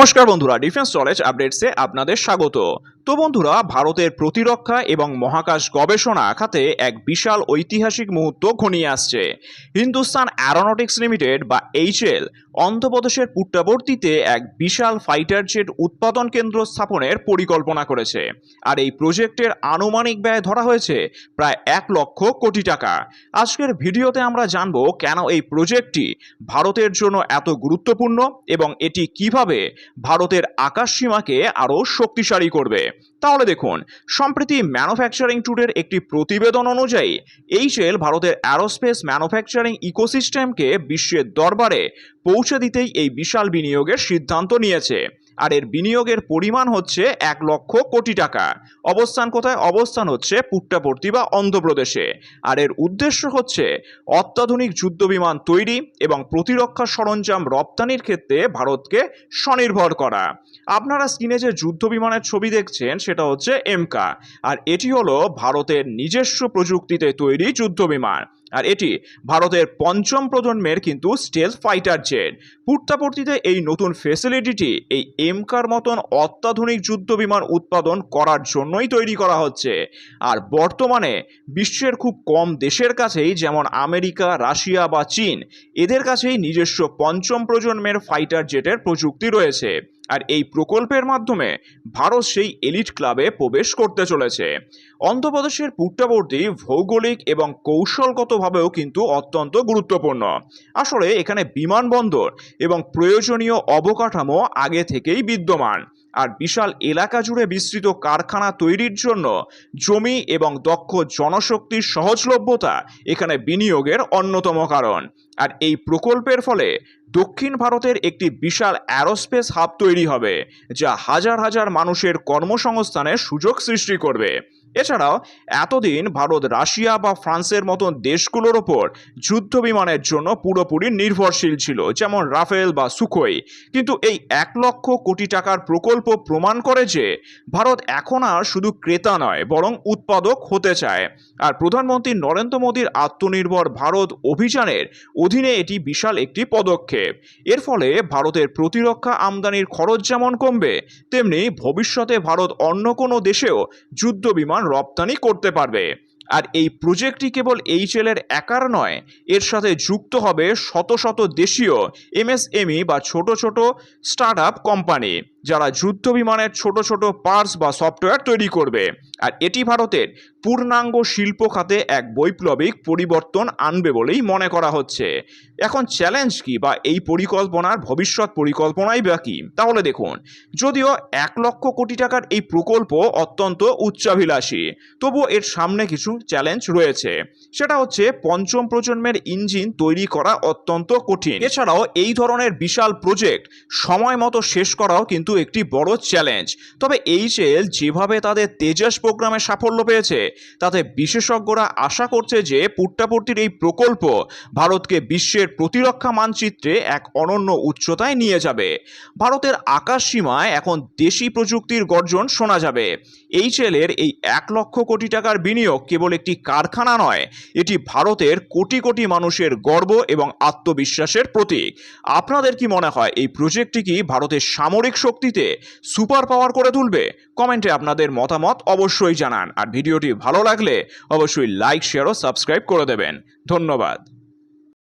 নমস্কার বন্ধুরা, defence knowledge আপডেটসে আপনাদের স্বাগত। তো বন্ধুরা, ভারতের প্রতিরক্ষা এবং মহাকাশ গবেষণা খাতে এক বিশাল ঐতিহাসিক মুহূর্ত ঘনিয়ে আসছে। হিন্দুস্তান অ্যারোনটিক্স লিমিটেড বা এইচএল অন্ধ্রপ্রদেশের পুট্টাবর্তীতে এক বিশাল ফাইটার জেট উৎপাদন কেন্দ্র স্থাপনের পরিকল্পনা করেছে। আর এই প্রজেক্টের আনুমানিক ব্যয় ধরা হয়েছে প্রায় 1,00,00,000 টাকা। আজকের ভিডিওতে আমরা জানব কেন এই প্রজেক্টটি ভারতের জন্য এত গুরুত্বপূর্ণ এবং এটি কিভাবে ভারতের আকাশ সীমাকে আরও শক্তিশালী করবে। তাহলে দেখুন, সম্প্রতি ম্যানুফ্যাকচারিং টুডের একটি প্রতিবেদন অনুযায়ী এইচএল ভারতের অ্যারোস্পেস ম্যানুফ্যাকচারিং ইকোসিস্টেমকে বিশ্বের দরবারে পৌঁছে দিতেই এই বিশাল বিনিয়োগের সিদ্ধান্ত নিয়েছে। আর এর বিনিয়োগের পরিমাণ হচ্ছে 1,00,00,000 টাকা। অবস্থান কোথায়? অবস্থান হচ্ছে পুট্টাবর্তী বা অন্ধ্রপ্রদেশে। আর এর উদ্দেশ্য হচ্ছে অত্যাধুনিক যুদ্ধবিমান তৈরি এবং প্রতিরক্ষা সরঞ্জাম রপ্তানির ক্ষেত্রে ভারতকে স্বনির্ভর করা। আপনারা স্ক্রিনে যে যুদ্ধবিমানের ছবি দেখছেন সেটা হচ্ছে এমকা, আর এটি হলো ভারতের নিজস্ব প্রযুক্তিতে তৈরি যুদ্ধবিমান। আর এটি ভারতের পঞ্চম প্রজন্মের কিন্তু স্টেলথ ফাইটার জেট। পুট্টাবর্তীতে এই নতুন ফ্যাসিলিটিটি এই এমকার মতন অত্যাধুনিক যুদ্ধবিমান উৎপাদন করার জন্যই তৈরি করা হচ্ছে। আর বর্তমানে বিশ্বের খুব কম দেশের কাছেই, যেমন আমেরিকা, রাশিয়া বা চীন, এদের কাছেই নিজস্ব পঞ্চম প্রজন্মের ফাইটার জেটের প্রযুক্তি রয়েছে। আর এই প্রকল্পের মাধ্যমে ভারত সেই এলিট ক্লাবে প্রবেশ করতে চলেছে। অন্ধ্রপ্রদেশের পুট্টাবর্তী ভৌগোলিক এবং কৌশলগতভাবেও কিন্তু অত্যন্ত গুরুত্বপূর্ণ। আসলে এখানে বিমানবন্দর এবং প্রয়োজনীয় অবকাঠামো আগে থেকেই বিদ্যমান। আর বিশাল এলাকা জুড়ে বিস্তৃত কারখানা তৈরির জন্য জমি এবং দক্ষ জনশক্তির সহজলভ্যতা এখানে বিনিয়োগের অন্যতম কারণ। আর এই প্রকল্পের ফলে দক্ষিণ ভারতের একটি বিশাল অ্যারোস্পেস হাব তৈরি হবে, যা হাজার হাজার মানুষের কর্মসংস্থানের সুযোগ সৃষ্টি করবে। এছাড়াও এতদিন ভারত রাশিয়া বা ফ্রান্সের মতন দেশগুলোর ওপর যুদ্ধ বিমানের জন্য পুরোপুরি নির্ভরশীল ছিল, যেমন রাফেল বা সুখোই। কিন্তু এই 1,00,00,000 টাকার প্রকল্প প্রমাণ করে যে ভারত এখন আর শুধু ক্রেতা নয়, বরং উৎপাদক হতে চায়। আর প্রধানমন্ত্রী নরেন্দ্র মোদীর আত্মনির্ভর ভারত অভিযানের অধীনে এটি বিশাল একটি পদক্ষেপ। এর ফলে ভারতের প্রতিরক্ষা আমদানির খরচ যেমন কমবে, তেমনি ভবিষ্যতে ভারত অন্য কোনো দেশেও যুদ্ধ বিমান রপ্তানি করতে পারবে। আর এই প্রজেক্টটি কেবল এইচএল এর একার নয়, এর সাথে যুক্ত হবে শত শত দেশীয় এমএসএমই বা ছোট ছোট স্টার্টআপ কোম্পানি, যারা যুদ্ধ বিমানের ছোট ছোট পার্টস বা সফটওয়্যার তৈরি করবে। আর এটি ভারতের পূর্ণাঙ্গ শিল্প খাতে এক বৈপ্লবিক পরিবর্তন আনবে বলেই মনে করা হচ্ছে। এখন চ্যালেঞ্জ কি, বা এই পরিকল্পনার ভবিষ্যৎ পরিকল্পনাই বা কি? তাহলে দেখুন, যদিও 1,00,00,000 টাকার এই প্রকল্প অত্যন্ত উচ্চাভিলাষী, তবুও এর সামনে কিছু চ্যালেঞ্জ রয়েছে। সেটা হচ্ছে পঞ্চম প্রজন্মের ইঞ্জিন তৈরি করা অত্যন্ত কঠিন। এছাড়াও এই ধরনের বিশাল প্রজেক্ট সময় মতো শেষ করাও কিন্তু একটি বড় চ্যালেঞ্জ। তবে এইচএল যেভাবে তাদের তেজাস প্রোগ্রামে সাফল্য পেয়েছে, তাতে বিশেষজ্ঞরা আশা করছে যে পুট্টাবর্তীর এই প্রকল্প ভারতকে বিশ্বের প্রতিরক্ষা মানচিত্রে এক অনন্য উচ্চতায় নিয়ে যাবে। ভারতের আকাশ সীমায় এখন দেশি প্রযুক্তির গর্জন শোনা যাবে। এইচএল এর এই 1,00,00,000 টাকার বিনিয়োগ কেবল একটি কারখানা নয়, এটি ভারতের কোটি কোটি মানুষের গর্ব এবং আত্মবিশ্বাসের প্রতীক। আপনাদের কি মনে হয়, এই প্রজেক্টটি কি ভারতের সামরিক শক্তিতে সুপার পাওয়ার করে তুলবে? কমেন্টে আপনাদের মতামত অবশ্যই জানান। আর ভিডিওটি ভালো লাগলে অবশ্যই লাইক, শেয়ার ও সাবস্ক্রাইব করে দেবেন। ধন্যবাদ।